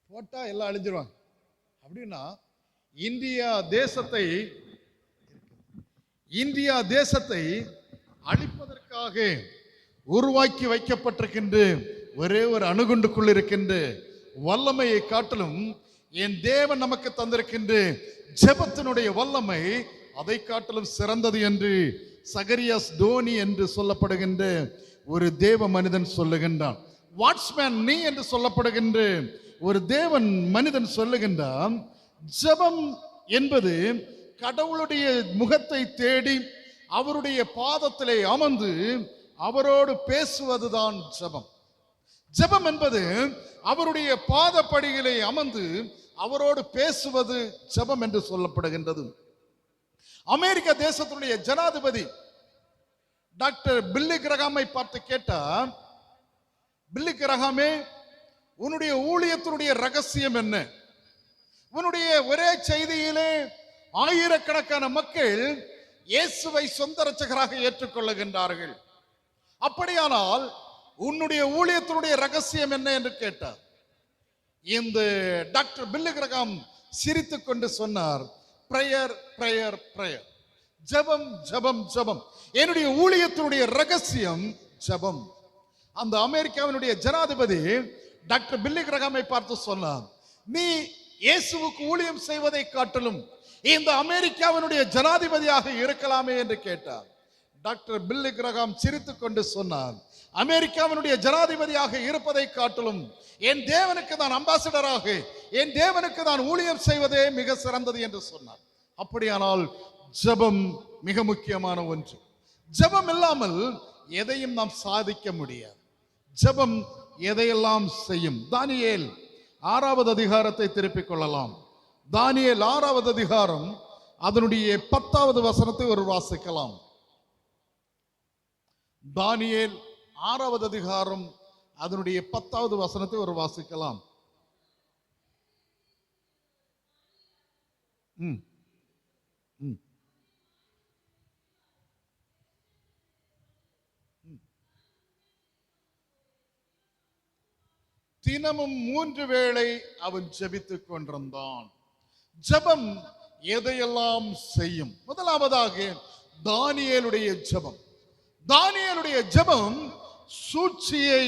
போட்டா எல்லாம் அழிஞ்சிருவாங்க அப்படின்னா இந்தியா தேசத்தை அழிப்பதற்காக உருவாக்கி வைக்கப்பட்டிருக்கின்ற ஒரே ஒரு அணுகுண்டுக்குள் இருக்கின்ற வல்லமையை காட்டிலும் என் தேவன் நமக்கு தந்திருக்கின்ற ஜெபத்தினுடைய வல்லமை அதை காட்டிலும் சிறந்தது என்று சகரியாஸ் டோனி என்று சொல்லப்படுகின்ற ஒரு தேவ மனிதன் சொல்லுகின்றான். வாட்ஸ்மேன் நீ என்று சொல்லப்படுகின்ற ஒரு தேவன் மனிதன் சொல்லுகின்றான், ஜெபம் என்பது கடவுளுடைய முகத்தை தேடி அவருடைய பாதத்திலே அமர்ந்து அவரோடு பேசுவதுதான் ஜெபம். ஜெபம் என்பது அவருடைய பாதப்படியிலே அமர்ந்து அவரோடு பேசுவது ஜெபம் என்று சொல்லப்படுகின்றது. அமெரிக்க தேசத்துடைய ஜனாதிபதி டாக்டர் பில்லி கிரகாமை பார்த்து கேட்டார், பில்லி கிரகாமே, உன்னுடைய ஊழியத்தினுடைய ரகசியம் என்ன? உன்னுடைய ஒரே செய்தியிலே ஆயிரக்கணக்கான மக்கள் இயேசுவை சொந்த இரட்சகராக ஏற்றுக்கொள்ளுகின்றார்கள். அப்படியானால் உன்னுடைய ஊழியத்தினுடைய ரகசியம் என்ன என்று கேட்டார். இந்த டாக்டர் பில்லி கிரகாம் சிரித்துக் கொண்டு சொன்னார், பிரேயர் பிரேயர் பிரேயர், ஜெபம் ஜெபம் ஜெபம். என்னுடைய ஊழியத்தினுடைய ரகசியம் ஜெபம். அந்த அமெரிக்காவினுடைய ஜனாதிபதி டாக்டர் பில்லி கிரகாமை பார்த்து சொன்னார், நீ இயேசுவுக்கு ஊழியம் செய்வதை காட்டிலும் இந்த அமெரிக்காவினுடைய ஜனாதிபதியாக இருக்கலாமே என்று கேட்டார். டாக்டர் பில்லி கிரகாம் சிரித்துக் கொண்டு சொன்னார், அமெரிக்காவினுடைய ஜனாதிபதியாக இருப்பதை காட்டிலும் என் தேவனுக்கு நான் அம்பாசிடராக, என் தேவனுக்கு நான் ஊழியம் செய்வதே மிக சிறந்தது என்று சொன்னார். அப்படியானால் ஜெபம் மிக முக்கியமான ஒன்று. ஜெபம் இல்லாமல் எதையும் நாம் சாதிக்க முடியாது. ஜெபம் எதையெல்லாம் செய்யும். தானியேல் 6வது அதிகாரத்தை திருப்பிக் கொள்ளலாம். தானியேல் 6வது அதிகாரம் அதனுடைய 10வது வசனத்தை ஒரு வாசிக்கலாம். தானியேல் 6வது அதிகாரம் அதனுடைய 10வது வசனத்தை ஒரு வாசிக்கலாம். தினமும் 3 வேளை அவன் ஜெபித்துக் கொண்டிருந்தான். ஜெபம் எதையெல்லாம் செய்யும்? முதலாவதாக தானியேலுடைய ஜெபம். தானியேலுடைய ஜெபம் சூழ்ச்சியை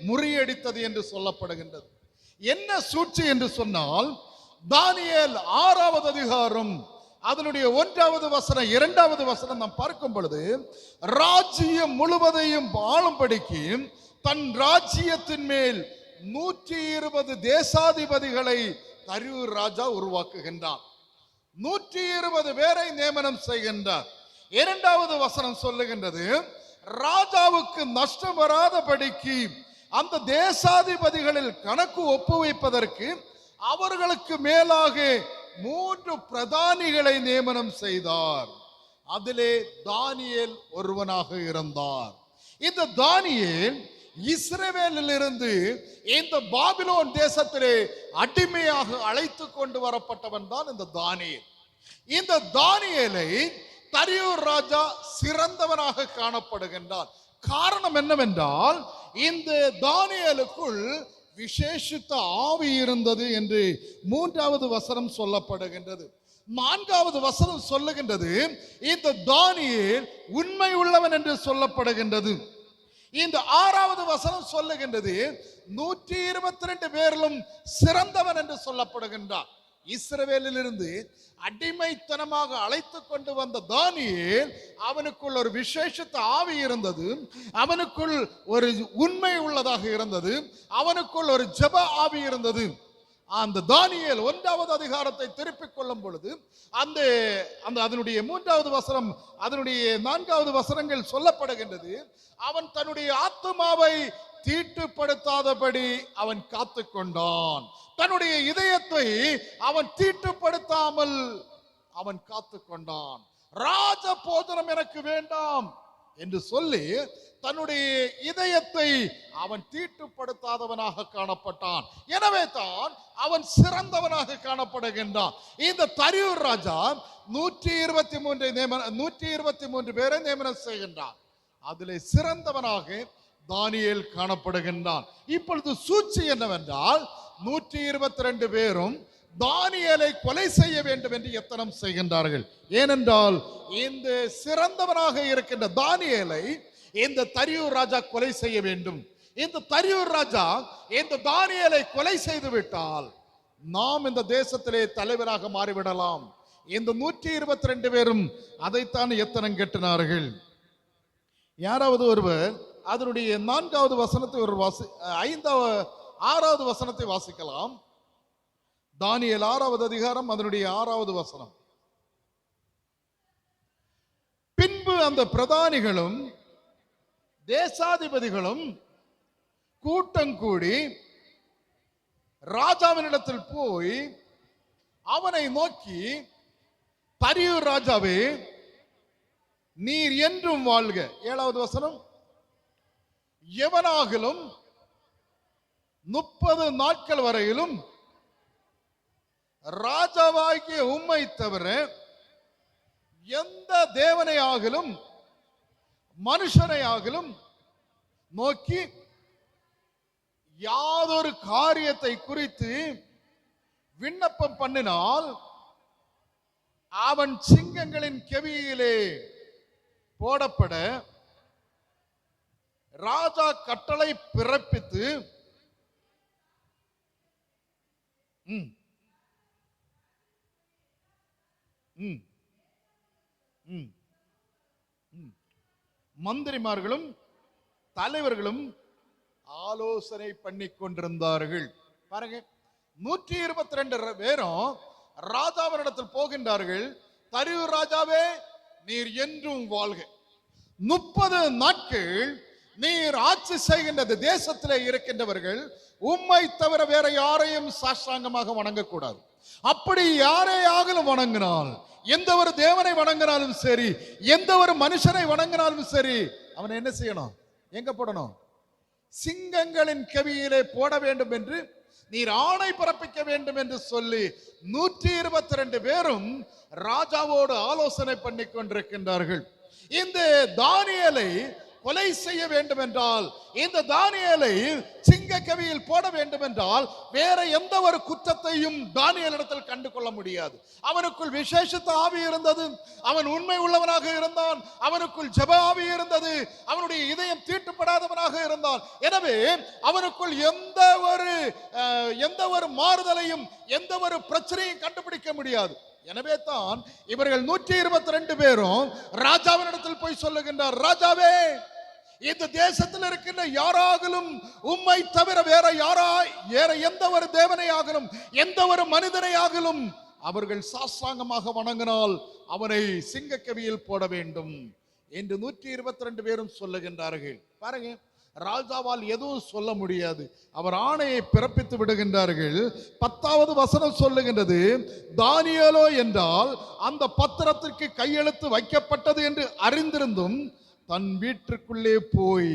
முறியடித்தது என்று சொல்லப்படுகின்றது. என்ன சூழ்ச்சி என்று சொன்னால், தானியேல் 6வது அதிகாரம் அதனுடைய 1வது வசனம் 2வது வசனம் நாம் பார்க்கும் பொழுது, ராஜ்யம் முழுவதையும் ஆளும்படிக்கு தன் ராஜ்யத்தின் மேல் 120 தேசாதிபதிகளை தரியூர் ராஜா உருவாக்குகின்றான். 120 பேரை நியமனம் செய்கின்றார். 2வது வசனம் சொல்லுகின்றது, ராஜாவுக்கு நஷ்டம் வராதபடிக்கு அந்த தேசாதிபதிகளில் கணக்கு ஒப்புவிப்பதற்கு அவர்களுக்கு மேலாக 3 பிரதானிகளை நியமனம் செய்தார். அதிலே தானியேல் ஒருவனாக இருந்தார். இந்த தானியேல் இஸ்ரவேலில் இருந்து இந்த பாபிலோன் தேசத்திலே அடிமையாக அழைத்து கொண்டு வரப்பட்டவன் தான் இந்த தானியேல். இந்த தானியேலை தரியூர் ராஜா சிறந்தவனாக காணப்படுகின்றான். காரணம் என்னவென்றால், இந்த தானியேலுக்குள் விசேஷித்த ஆவி இருந்தது என்று 3வது வசனம் சொல்லப்படுகின்றது. 4வது வசனம் சொல்லுகின்றது, இந்த தானியேல் உண்மை உள்ளவன் என்று சொல்லப்படுகின்றது. இந்த 6வது வசனம் சொல்லுகின்றது, 122 பேரிலும் சிறந்தவன் என்று சொல்லப்படுகின்றார். இஸ்ரவேலில் இருந்து அடிமைத்தனமாக அழைத்து கொண்டு வந்த தானியேல், அவனுக்குள் ஒரு விசேஷத்த ஆவி இருந்தது, அவனுக்குள் ஒரு உண்மை உள்ளதாக இருந்தது, அவனுக்குள் ஒரு ஜெப ஆவி இருந்தது. அந்த தானியேல் 1வது அதிகாரத்தை திருப்பிக் கொள்ளும் பொழுது அதனுடைய 3வது வசனம் அதனுடைய 4வது வசனங்கள் சொல்லப்படுகின்றது, அவன் தன்னுடைய ஆத்துமாவை தீட்டுப்படுத்தாதபடி அவன் காத்து கொண்டான். தன்னுடைய இதயத்தை அவன் தீட்டுப்படுத்தாமல் அவன் காத்து கொண்டான். ராஜ போஜனம் எனக்கு வேண்டாம் என்று சொல்லி தன்னுடைய இதயத்தை அவன் தீட்டுப்படுத்தாதவனாக காணப்பட்டான். எனவே தான் அவன் சிறந்தவனாக காணப்படுகின்றான். இந்த தரியூர் ராஜா 123 பேரை நியமனம் செய்கின்றான். அதிலே சிறந்தவனாக தானியேல் காணப்படுகின்றான். இப்பொழுது சூழ்ச்சி என்னவென்றால் 122 பேரும் தானியேலை கொலை செய்ய வேண்டும் என்று எத்தனம் செய்கின்றார்கள். ஏனென்றால் இந்த சிறந்தவனாக இருக்கின்ற தானியேலை இந்த தரியூர் ராஜா கொலை செய்ய வேண்டும். இந்த தரியூர் ராஜா இந்த தானியேலை கொலை செய்து விட்டால் நாம் இந்த தேசத்திலே தலைவராக மாறிவிடலாம். இந்த 122 பேரும் அதைத்தான் எத்தனம் கட்டினார்கள். யாராவது ஒருவர் அதனுடைய 4வது வசனத்தை ஒரு 6வது வசனத்தை வாசிக்கலாம். தானியேல் 6வது அதிகாரம் அதனுடைய 6வது வசனம். பின்பு அந்த பிரதானிகளும் தேசாதிபதிகளும் கூட்டம் கூடி ராஜாவினிடத்தில் போய் அவனை நோக்கி, தரியூர் ராஜாவே, நீர் என்றும் வாழ்க. 7வது வசனம். எவனாகிலும் 30 நாட்கள் வரையிலும் ராஜாவாகிய உம்மை தவிர எந்த தேவனை ஆகிலும் மனுஷனை ஆகிலும் நோக்கி யாதொரு காரியத்தை குறித்து விண்ணப்பம் பண்ணினால் அவன் சிங்கங்களின் கெவியிலே போடப்பட ராஜா கட்டளை பிறப்பித்து மந்திரிமார்களும் தலைவர்களும் ஆலோசனை பண்ணி கொண்டிருந்தார்கள். பாருங்க, 122 பேரும் ராஜாவினிடத்தில் போகின்றார்கள். தரியூர் ராஜாவே, நீர் என்றும் வாழ்க. 30 நாட்கள் நீர் ஆட்சி செய்கின்ற தேசத்திலே இருக்கின்றவர்கள் உம்மை தவிர வேற யாரையும் சாஷ்டாங்கமாக வணங்கக்கூடாது. அப்படி யாரையாகலும் வணங்கினால், எந்த ஒரு தேவனை வணங்கினாலும் சரி, எந்த ஒரு மனுஷனை வணங்கினாலும் சரி, அவனை என்ன செய்யணும்? எங்க போடணும்? சிங்கங்களின் கெவியிலே போட வேண்டும் என்று நீர் ஆணை பிறப்பிக்க வேண்டும் என்று சொல்லி 122 பேரும் ராஜாவோடு ஆலோசனை பண்ணி கொண்டிருக்கின்றார்கள். இந்த தானியேலை கொலை செய்ய வேண்டும் என்றால், இந்த தானியேலை சிங்க கவியில் போட வேண்டும் என்றால், வேற எந்த ஒரு குற்றத்தையும் தானியேலிடத்தில் கண்டு கொள்ள முடியாது. அவனுக்குள் விசேஷித்த ஆவி இருந்தது, அவன் உண்மை உள்ளவனாக இருந்தான், அவனுக்குள் ஜெப ஆவி இருந்தது, அவனுடைய இதயம் தீட்டுப்படாதவனாக இருந்தான். எனவே அவனுக்குள் எந்த ஒரு மாறுதலையும் எந்த ஒரு பிரச்சனையும் கண்டுபிடிக்க முடியாது. எனவே தான் இவர்கள் 122 பேரும் ராஜாவினிடத்தில் போய் சொல்லுகின்றார், ராஜாவே, இந்த தேசத்தில் இருக்கின்ற யாராகலும் உம்மை தவிர வேற எந்த ஒரு தேவனை ஆகலும் எந்த ஒரு மனிதனை ஆகலும் அவர்கள் சாஸ்தாங்கமாக வணங்கினால் அவனை சிங்கக்கவியில் போட வேண்டும் என்று 122 பேரும் சொல்லுகின்றார்கள். பாருங்க, ராஜாவால் எதுவும் சொல்ல முடியாது. அவர் ஆணையை பிறப்பித்து விடுகின்றார்கள். 10வது வசனம் சொல்லுகின்றது, தானியேலோ என்றால் அந்த பத்திரத்திற்கு கையெழுத்து வைக்கப்பட்டது என்று அறிந்திருந்தும் தன் வீட்டிற்குள்ளே போய்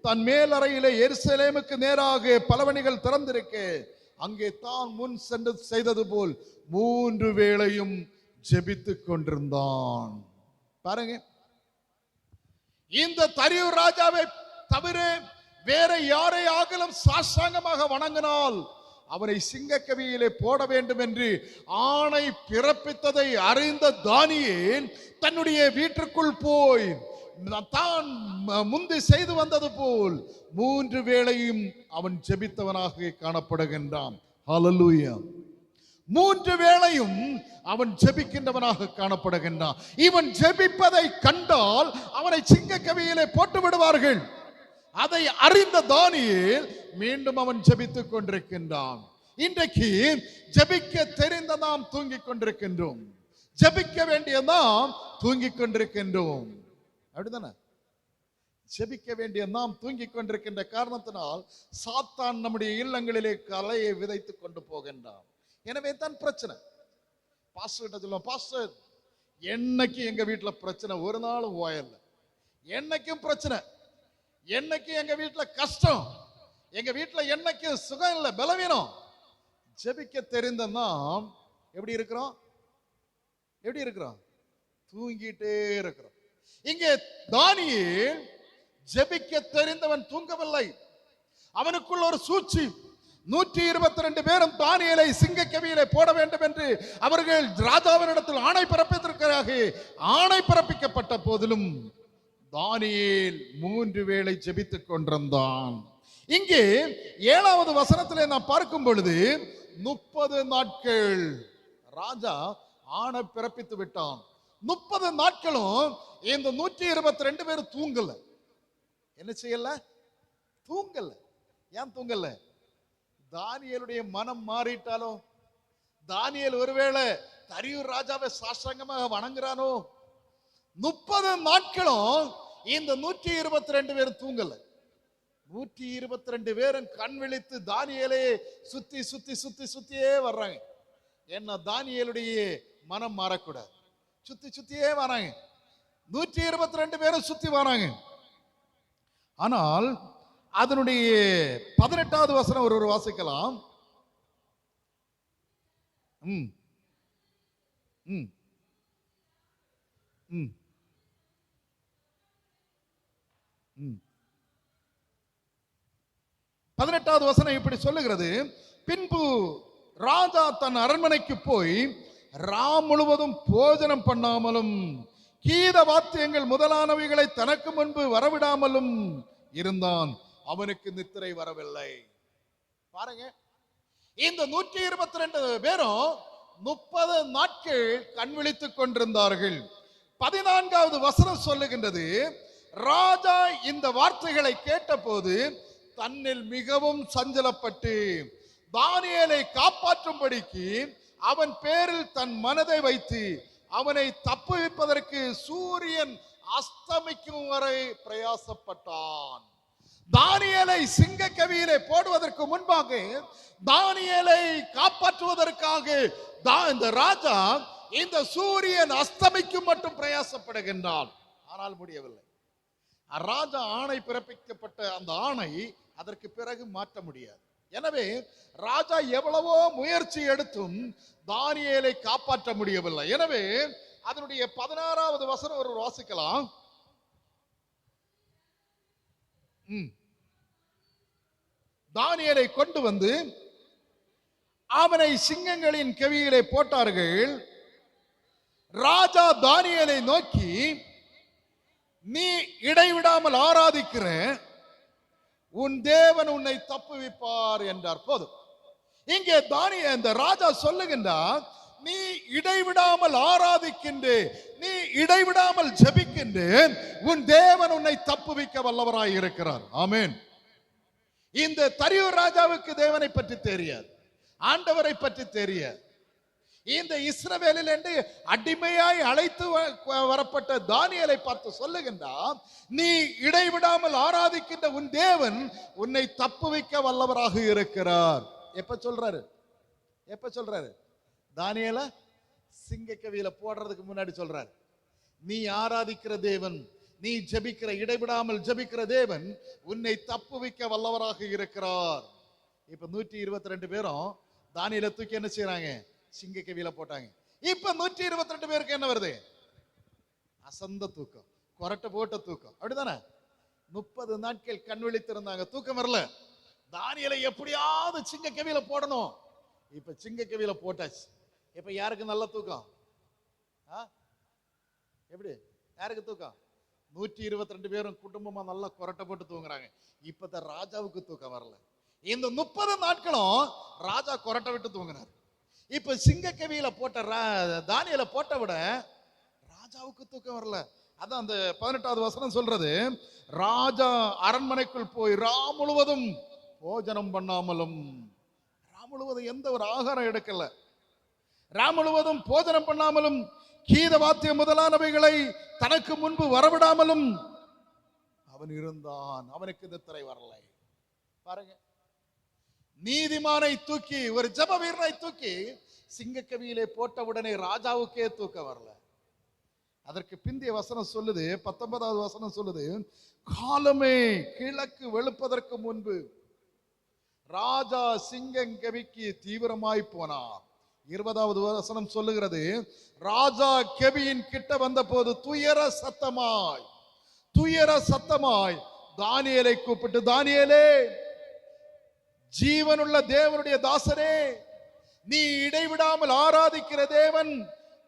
தன் மேலறையிலே எருசலேமுக்கு நேராக பலவணிகள் திறந்திருக்க அங்கே தான் முன் சென்று செய்தது போல் 3 வேளையும் ஜெபித்துக் கொண்டிருந்தான். பாருங்க, இந்த தரியூர் ராஜாவை தவிர வேற யாரை ஆகலும் சாஷ்டாங்கமாக வணங்கினால் அவனை சிங்கக்கவியிலே போட வேண்டும் என்று ஆணை பிறப்பித்ததை அறிந்த தானியேல் தன்னுடைய வீட்டிற்குள் போய் தான் முந்தி செய்து வந்தது போல் 3 வேளையும் அவன் ஜெபித்தவனாக காணப்படுகின்றான். ஹல்லேலூயா. 3 வேளையும் அவன் ஜெபிக்கின்றவனாக காணப்படுகின்றான். இவன் ஜெபிப்பதை கண்டால் அவனை சிங்கக்கவியிலே போட்டு விடுவார்கள். அதை அறிந்த தானியேல் மீண்டும் அவன் ஜெபித்துக் கொண்டிருக்கின்றான். இன்றைக்கு ஜெபிக்க தெரிந்த நாம் தூங்கிக் கொண்டிருக்கின்றோம், ஜெபிக்க வேண்டிய நாம் தூங்கிக் கொண்டிருக்கின்றோம். அப்படிதானே? ஜெபிக்க வேண்டிய நாம் தூங்கிக் கொண்டிருக்கின்ற காரணத்தினால் சாத்தான் நம்முடைய இல்லங்களிலே கலையை விதைத்துக் கொண்டு போகின்றான். எனவே தான் பிரச்சனை. பாஸ்டர் கிட்ட சொல்லுவோம், பாஸ்டர் என்னைக்கு எங்க வீட்டுல பிரச்சனை, ஒரு நாளும் ஓயல, என்னைக்கும் பிரச்சனை, என்னைக்கு எங்க வீட்டுல கஷ்டம், எங்க வீட்டுல என்னைக்கு சுகம் இல்லை, பலவீனம். ஜெபிக்க தெரிந்த நாம் எப்படி இருக்கிறோம்? தூங்கிட்டே இருக்கிறோம். இங்கே தானியேல் ஜெபிக்க தெரிந்தவன் தூங்கவில்லை. அவனுக்குள் ஒரு சூழ்ச்சி. 122 பேரும் தானியேலை சிங்கக்கவியிலே போட வேண்டும் என்று அவர்கள் ராஜாவினிடத்தில் ஆணை பிறப்பித்திருக்கிறார்கள். ஆணை பிறப்பிக்கப்பட்ட போதிலும் தானியேல் 3 வேளை ஜெபித்துக் கொண்டிருந்தான். இங்கே 7வது வசனத்திலே நாம் பார்க்கும் பொழுது 30 நாட்கள் ராஜா ஆணை பிறப்பித்து விட்டான். 30 நாட்களும் இந்த 122 பேர் தூங்கல. என்ன செய்யல? தூங்கல. ஏன் தூங்கல? தானியேலுடைய மனம் மாறிட்டாலோ, தானியேல் ஒருவேளை தரியூர் ராஜாவை சாஷ்டாங்கமாக வணங்குறானோ. 30 நாட்களும் இந்த 122 பேர் தூங்கல. 122 பேரும் கண் விழித்து தானியேலே சுத்தி சுத்தி சுத்தி சுத்தியே வர்றாங்க. என்ன தானியேலுடைய மனம் மாறக்கூடாது. சுத்தி சுத்தியே வராங்க. 122 பேரும் சுத்தி வராங்க. ஆனால் அதனுடைய 18வது வசனம் ஒரு வாசிக்கலாம். ம் ம் ம் ம் 18வது வசனம் இப்படி சொல்லுகிறது. பின்பு ராஜா தன் அரண்மனைக்கு போய் முழுவதும் போஜனம் பண்ணாமலும் கீத வாத்தியங்கள் முதலானவைகளை தனக்கு முன்பு வரவிடாமலும் இருந்தான். அவனுக்கு நித்திரை வரவில்லை. பாருங்க, இந்த 122 பேரும் 30 நாட்கள் கண் விழித்துக் கொண்டிருந்தார்கள். 14வது வசனம் சொல்லுகின்றது, ராஜா இந்த வார்த்தைகளை கேட்டபோது தன்னில் மிகவும் சஞ்சலப்பட்டு தானியேலை காப்பாற்றும்படிக்கு அவன் பேரில் தன் மனதை வைத்து அவனை தப்புவிப்பதற்கு சூரியன் அஸ்தமிக்கும் வரை பிரயாசப்பட்டான். தானியேலை சிங்கக்கவியிலே போடுவதற்கு முன்பாக, தானியேலை காப்பாற்றுவதற்காக இந்த ராஜா இந்த சூரியன் அஸ்தமிக்கும் மட்டும் பிரயாசப்படுகின்றான். ஆனால் முடியவில்லை. ராஜா ஆணை பிறப்பிக்கப்பட்ட அந்த ஆணை அதற்கு பிறகு மாற்ற முடியாது. எனவே ராஜா எவ்வளவோ முயற்சி எடுத்தும் தானியேலை காப்பாற்ற முடியவில்லை. எனவே அதனுடைய 16வது வசனம் ஒரு வாசிக்கலாம். தானியேலை கொண்டு வந்து அவனை சிங்கங்களின் கவியிலே போட்டார்கள். ராஜா தானியேலை நோக்கி, நீ இடைவிடாமல் ஆராதிக்கிற உன் தேவன் உன்னை தப்புவிப்பார் என்றார். போதும். இங்கே இந்த ராஜா சொல்லுகின்றார், நீ இடைவிடாமல் ஆராதிக்கின்ற, நீ இடைவிடாமல் ஜெபிக்கின்ற உன் தேவன் உன்னை தப்புவிக்க வல்லவராய் இருக்கிறார். ஆமென். இந்த தரியூர் ராஜாவுக்கு தேவனை பற்றி தெரியாது, ஆண்டவரை பற்றி தெரியாது. இந்த இஸ்ரவேலில் என்று அடிமையாய் அழைத்து வரப்பட்ட தானியேலை பார்த்து சொல்லுகின்றார், நீ இடைவிடாமல் ஆராதிக்கின்ற உன் தேவன் உன்னை தப்புவிக்க வல்லவராக இருக்கிறார். எப்ப சொல்றாரு? எப்ப சொல்றாரு? தானியேல சிங்கக்கவியில போடுறதுக்கு முன்னாடி சொல்றாரு, நீ ஆராதிக்கிற தேவன், நீ ஜெபிக்கிற, இடைவிடாமல் ஜெபிக்கிற தேவன் உன்னை தப்புவிக்க வல்லவராக இருக்கிறார். இப்ப 122 பேரும் தானியேலை தூக்கி என்ன செய்யறாங்க? சிங்கக்கவியில போட்டாங்க. இப்ப 122 பேருக்கு என்ன வருது? அசந்த தூக்கம், கொரட்டை போட்ட தூக்கம். அப்படிதானே? 30 நாட்கள் கண் விழித்திருந்தாங்க, தூக்கம் வரல. தானியேலை எப்படியாவது சிங்கக்கவியில போடணும். இப்ப சிங்கக்கவியில போட்டாச்சு. இப்ப யாருக்கு நல்ல தூக்கம்? எப்படி? யாருக்கு தூக்கம்? 122 பேரும் குடும்பமா நல்லா கொரட்டை போட்டு தூங்குறாங்க. இப்ப ராஜாவுக்கு தூக்கம் வரல. இந்த 30 நாட்களும் ராஜா கொரட்டை விட்டு தூங்கினார். இப்ப சிங்கக்கவியில போட்ட தானியேலை போட்ட விட ராஜாவுக்கு தூக்கம் வரல. அதான் அந்த 18வது வசனம் சொல்றது, ராஜா அரண்மனைக்குள் போய் முழுவதும் போஜனம் பண்ணாமலும், முழுவதும் எந்த ஒரு ஆகாரம் எடுக்கல, முழுவதும் போஜனம் பண்ணாமலும் கீத வாத்தியம் முதலானவைகளை தனக்கு முன்பு வரவிடாமலும் அவன் இருந்தான். அவனுக்கு நித்திரை வரலை. பாருங்க, நீதிமானை தூக்கி, ஒரு ஜப வீரனை தூக்கி சிங்கக்கவியிலே போட்ட உடனே ராஜாவுக்கே தூக்கம் வரல. அதற்கு பிந்திய வசனம் சொல்லுது, 19வது வசனம் சொல்லுது, காலமே கிழக்கு வெளுப்பதற்கு முன்பு ராஜா சிங்கக்கவிக்கு தீவிரமாய் போனார். 20வது வசனம் சொல்லுகிறது, ராஜா கெபியின் கிட்ட வந்த போது துயர சத்தமாய் தானியேலை கூப்பிட்டு, தானியேலே, ஜீவனுள்ள தேவனுடைய தாசரே, நீ இடைவிடாமல் ஆராதிக்கிற தேவன்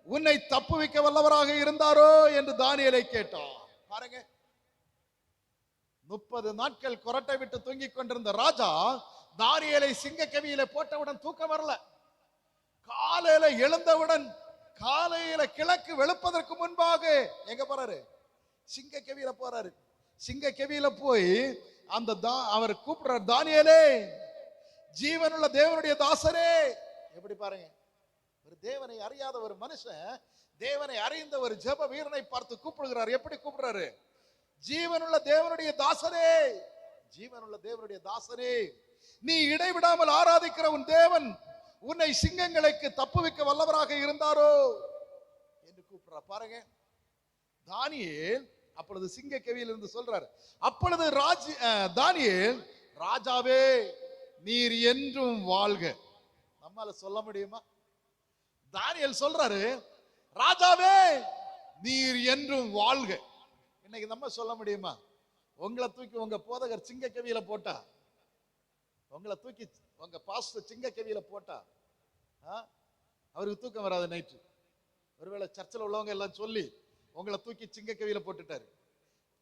உன்னை தப்புவிக்க வல்லவராக இருந்தாரோ என்று தானியேலை கேட்டார். பாருங்க, 30 நாட்கள் கொரட்டை விட்டு தூங்கிக் கொண்டிருந்த ராஜா தானியேலை சிங்கக்கவியில போட்டவுடன் தூக்கம் வரல. காலையில எழுந்தவுடன், காலையில கிழக்கு வெளுப்பதற்கு முன்பாக எங்க போறாரு? சிங்கக்கவியில போறாரு. சிங்கக்கவியில போய் அந்த அவர் கூப்பிடுறார், தானியேலே, ஜீவனுள்ள தேவனுடைய தாசரே. எப்படி பாருங்க, ஒரு தேவனை அறியாத ஒரு மனுஷன் தேவனை அறிந்த ஒரு ஜெப வீரனை பார்த்து கூப்பிடுகிறார். எப்படி கூப்பிடுறாரு? ஜீவனுள்ள தேவனுடைய தாசரே, ஜீவனுள்ள தேவனுடைய தாசரே, நீ இடைவிடாமல் ஆராதிக்கிற உன் தேவன் உன்னை சிங்கங்களுக்கு தப்புவிக்க வல்லவராக இருந்தாரோ என்று கூப்பிடுற. பாருங்க, தானியேல் அப்பொழுது சிங்க கவியில் இருந்து சொல்றாரு. அப்பொழுது தானியேல், ராஜாவே நீர் என்றும் வாழ்க. நம்மால சொல்ல முடியுமா? தானியேல் சொல்றாரு, ராஜாவே நீர் என்றும் வாழ்க. இன்னைக்கு நம்ம சொல்ல முடியுமா? உங்களை தூக்கி உங்க போதகர் சிங்க கவியில போட்டா, உங்களை தூக்கி உங்க பாஸ்டர் சிங்க கவியில போட்டா அவருக்கு தூக்கம் வராது. நைட்டு ஒருவேளை சர்ச்சில் உள்ளவங்க எல்லாம் சொல்லி உங்களை தூக்கி சிங்க கவியில போட்டுட்டாரு,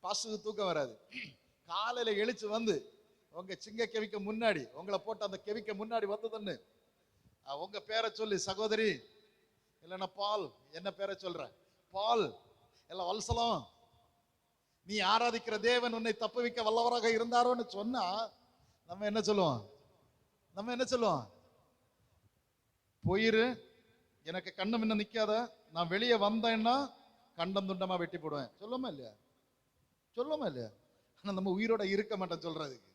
பாஸ்டருக்கு தூக்கம் வராது. காலையில எழுச்சு வந்து உங்க சிங்க கவிக்க முன்னாடி, உங்களை போட்டு அந்த கவிக்க முன்னாடி வந்ததுன்னு உங்க பேரை சொல்லி, சகோதரி இல்லைன்னா பால், என்ன பேரை சொல்ற பால், எல்லாம் வல்சலம், நீ ஆராதிக்கிற தேவன் உன்னை தப்புவிக்க வல்லவராக இருந்தாரோன்னு சொன்னா நம்ம என்ன சொல்லுவோம்? நம்ம என்ன சொல்லுவோம்? போயிரு, எனக்கு கண்ணு முன்ன நிக்காத, நான் வெளியே வந்தேன்னா கண்டம் துண்டமா வெட்டி போடுவேன். சொல்லுமா இல்லையா? சொல்லுமா இல்லையா? ஆனா நம்ம உயிரோட இருக்க மாட்டோம் சொல்றதுக்கு.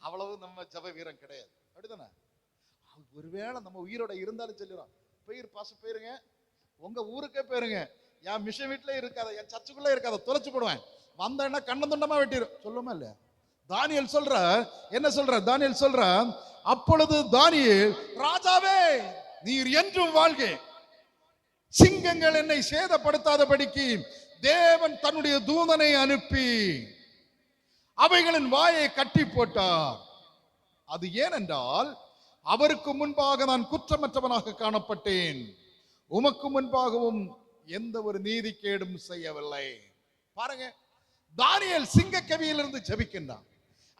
அவ்வளவு நம்ம ஜப வீரம் கிடையாது. அப்படித்தானே? ஒருவேளை நம்ம உயிரோட இருந்தாலும் சொல்லிடுறோம், போயிருங்க, உங்க ஊருக்கே போயிருங்க, என் மிஷன் வீட்டுல இருக்காத, என் சர்ச்சுக்குள்ள இருக்காத, தொலைச்சு போடுவேன், வந்தேன்னா கண்ணம் துண்டமா வெட்டிடும். சொல்லுமா இல்லையா? தானியேல் சொல்ற, என்ன சொல்ற? தானியேல் சொல்ற, அப்பொழுது தானியேல், ராஜாவே நீர் என்றும் வாழ்க, சிங்கங்கள் என்னை சேதப்படுத்தாதபடிக்கு தேவன் தன்னுடைய தூதனை அனுப்பி அவைகளின் வாயை கட்டி போட்டார். அது ஏனென்றால் அவருக்கு முன்பாக நான் குற்றமற்றவனாக காணப்பட்டேன், உமக்கு முன்பாகவும் எந்த ஒரு நீதிகேடும் செய்யவில்லை. பாருங்க, தானியேல் சிங்க கவியிலிருந்து ஜெபிக்கின்றான்.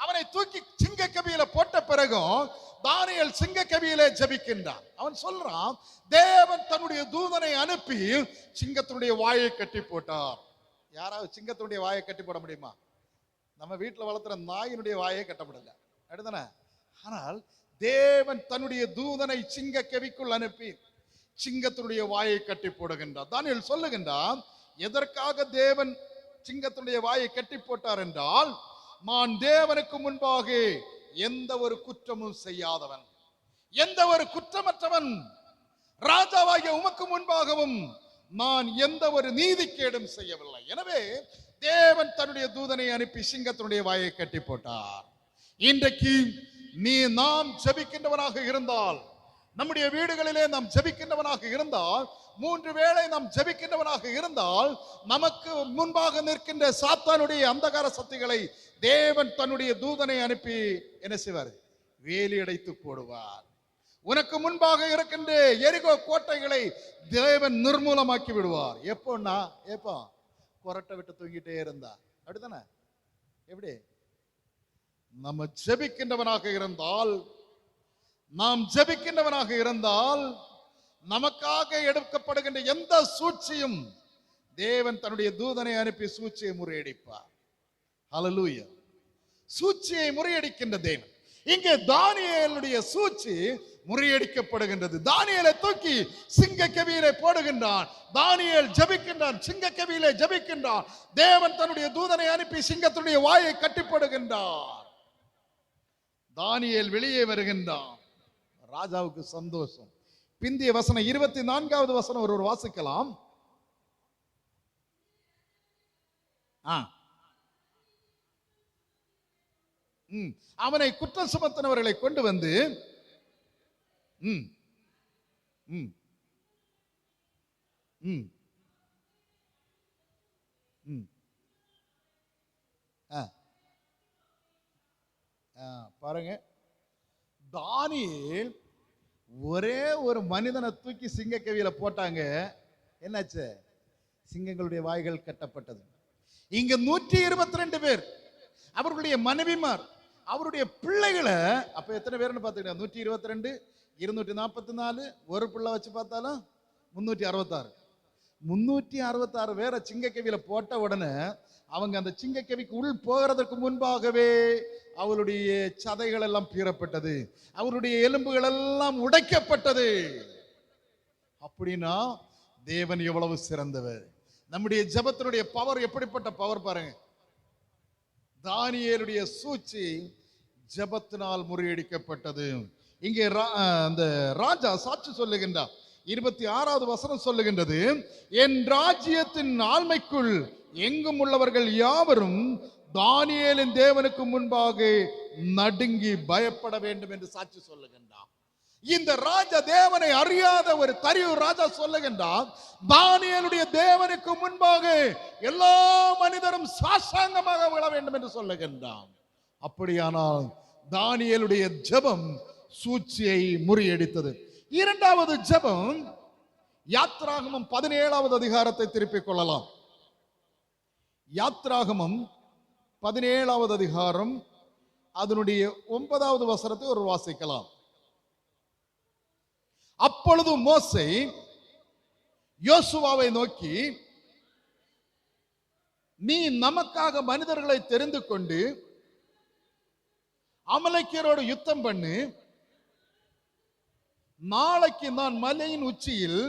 அவனை தூக்கி சிங்க கவியில போட்ட பிறகும் தானியேல் சிங்க கவியிலே ஜெபிக்கின்றான். அவன் சொல்றான், தேவன் தன்னுடைய தூதனை அனுப்பி சிங்கத்தினுடைய வாயை கட்டி போட்டார். யாராவது சிங்கத்தினுடைய வாயை கட்டி போட முடியுமா? நம்ம வீட்டுல வளர்த்துற நாயினுடைய வாயை கட்ட முடியல, அப்படிதானே? ஆனால் தேவன் தன்னுடைய தூதனை சிங்க கவிக்குள் அனுப்பி சிங்கத்தினுடைய வாயை கட்டி போடுகின்றார். தானியேல் சொல்லுகின்றான், எதற்காக தேவன் சிங்கத்தினுடைய வாயை கட்டி போட்டார் என்றால், நான் தேவனுக்கு முன்பாக எந்த ஒரு குற்றமும் செய்யாதவன், எந்த ஒரு குற்றமற்றவன், ராஜாவாகிய உமக்கு முன்பாகவும் நான் எந்த ஒரு நீதிகேடும் செய்யவில்லை. எனவே தேவன் தன்னுடைய தூதனை அனுப்பி சிங்கத்தினுடைய வாயை கட்டி போட்டார். இன்றைக்கு நாம் ஜெபிக்கின்றவனாக இருந்தால், நம்முடைய வீடுகளிலே நாம் ஜெபிக்கின்றவனாக இருந்தால், 3 வேளை நாம் ஜெபிக்கின்றவனாக இருந்தால், நமக்கு முன்பாக நிற்கின்ற சாத்தானுடைய அந்தகார சக்திகளை தேவன் தன்னுடைய தூதனை அனுப்பி என்ன செய்வார்? வேலி அடைத்து போடுவார். உனக்கு முன்பாக இருக்கின்ற எரிகோ கோட்டைகளை தேவன் நிர்மூலமாக்கி விடுவார். எப்போன்னா, எப்போ? கொரட்டை விட்டு தூங்கிட்டே இருந்தா, அப்படித்தானே? எப்படி? நம்ம ஜெபிக்கின்றவனாக இருந்தால், நாம் ஜெபிக்கின்றவனாக இருந்தால், நமக்காக எடுக்கப்படுகின்ற எந்த சூழ்ச்சியும் தேவன் தன்னுடைய தூதனை அனுப்பி சூழ்ச்சியை முறியடிப்பார். ஹல்லேலூயா! சூழ்ச்சியை முறியடிக்கின்ற தேவன். இங்கே தானியேலுடைய சூழ்ச்சி முறியடிக்கப்படுகின்றது. தானியேலை தூக்கி சிங்க கவியிலே போடுகின்றான். தானியேல் ஜெபிக்கின்றான், சிங்க கவியிலே ஜெபிக்கின்றான். தேவன் தன்னுடைய தூதனை அனுப்பி சிங்கத்துடைய வாயை கட்டி போடுகின்றார். தானியேல் வெளியே வருகின்றான். ராஜாவுக்கு சந்தோஷம். பிந்திய வசனம் 24வது வசனம் ஒருவர் வாசிக்கலாம். அவனை குற்றம் சுமத்தினவர்களை கொண்டு வந்து பாருங்க, தானியேல் ஒரே ஒரு மனிதனை தூக்கி சிங்கக்கவியில போட்டாங்க, என்னாச்சு? சிங்கங்களுடைய வாய்கள் கட்டப்பட்டது. இங்க 122 பேர், அவர்களுடைய மனைவிமார், அவருடைய பிள்ளைகளை, அப்ப எத்தனை பேர்னு பாத்துக்கிட்டா? 122, 244, ஒரு பிள்ளை வச்சு பார்த்தாலும் 366. 366 பேரை சிங்கக்கவியில போட்ட உடனே அவங்க அந்த சிங்கக்கவிக்கு உள் போகிறதுக்கு முன்பாகவே அவளுடைய சதைகள் எல்லாம் பீறப்பட்டது, அவருடைய எலும்புகள் எல்லாம் உடைக்கப்பட்டது. அப்படின்னா தேவன் எவ்வளவு சிறந்தவர்! நம்முடைய ஜெபத்தினுடைய பவர் எப்படிப்பட்ட பவர் பாருங்க. தானியேலுடைய சூழ்ச்சி ஜெபத்தினால் முறியடிக்கப்பட்டது. இங்கே அந்த ராஜா சாட்சி சொல்லுகின்றார். 26வது வசனம் சொல்லுகின்றது, என் ராஜ்யத்தின் ஆழ்மைக்குள் எங்கும் உள்ளவர்கள் யாவரும் தானியேலின் தேவனுக்கு முன்பாக நடுங்கி பயப்பட வேண்டும் என்று சாட்சி சொல்லுகின்றார். இந்த ராஜா தேவனை அறியாத ஒரு தரியூர் ராஜா சொல்லுகின்றார், தானியேலுடைய தேவனுக்கு முன்பாக எல்லா மனிதரும் சாஷ்டாங்கமாக விழ வேண்டும் என்று சொல்லுகின்றார். அப்படியானால் தானியேலுடைய ஜெபம் சூழ்ச்சியை முறியடித்தது. இரண்டாவது ஜெபம், யாத்ராகமம் 17வது அதிகாரத்தை திருப்பிக் கொள்ளலாம். யாத்ராகமம் 17வது அதிகாரம் அதனுடைய 9வது வசனத்தை ஒரு வாசிக்கலாம். அப்பொழுது மோசே யோசுவாவை நோக்கி, நீ நமக்காக மனிதர்களை தெரிந்து கொண்டு அமலேக்கியரோடு யுத்தம் பண்ணு, நாளைக்கு நான் மலையின் உச்சியில்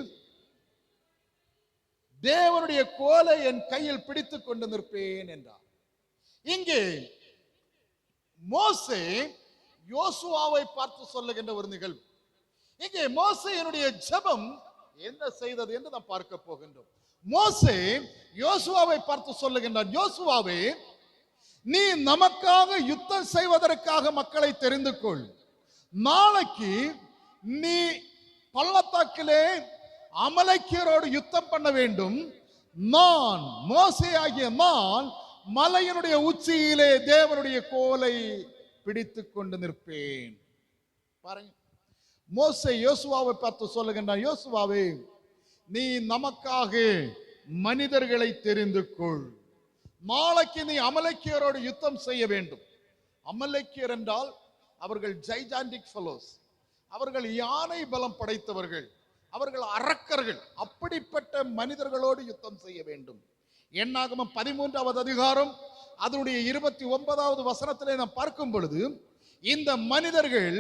தேவனுடைய கோலை என் கையில் பிடித்துக் கொண்டு நிற்பேன் என்றார். இங்கே மோசே யோசுவாவை பார்த்து சொல்லுகின்ற ஒரு நிகழ்வு. இங்கே மோசேயினுடைய ஜெபம் என்ன செய்தது என்று நாம் பார்க்க போகின்றோம். மோசே யோசுவாவை பார்த்து சொல்லுகின்றார், யோசுவாவே, நீ நமக்காக யுத்தம் செய்வதற்காக மக்களை தெரிந்து கொள். நாளைக்கு நீ பள்ளத்தாக்கிலே அமலேக்கியரோடு யுத்தம் பண்ண வேண்டும். நான் மோசே ஆகிய நான் மலையினுடைய உச்சியிலே தேவனுடைய கோலை பிடித்துக் கொண்டு நிற்பேன். பாருங்க, மோசே யோசுவாவை பார்த்து சொல்லுகின்றான், யோசுவாவே, நீ நமக்காக மனிதர்களை தெரிந்து கொள். நாளைக்கு நீ அமலேக்கியரோடு யுத்தம் செய்ய வேண்டும். அமலேக்கியர் என்றால் அவர்கள் ஜைஜாண்டிக் ஃபெலோஸ், அவர்கள் யானை பலம் படைத்தவர்கள், அவர்கள் அரக்கர்கள். அப்படிப்பட்ட மனிதர்களோடு யுத்தம் செய்ய வேண்டும். என்னாகமம் 13வது அதிகாரம் அதனுடைய 29வது வசனத்திலே நாம் பார்க்கும் பொழுது, இந்த மனிதர்கள்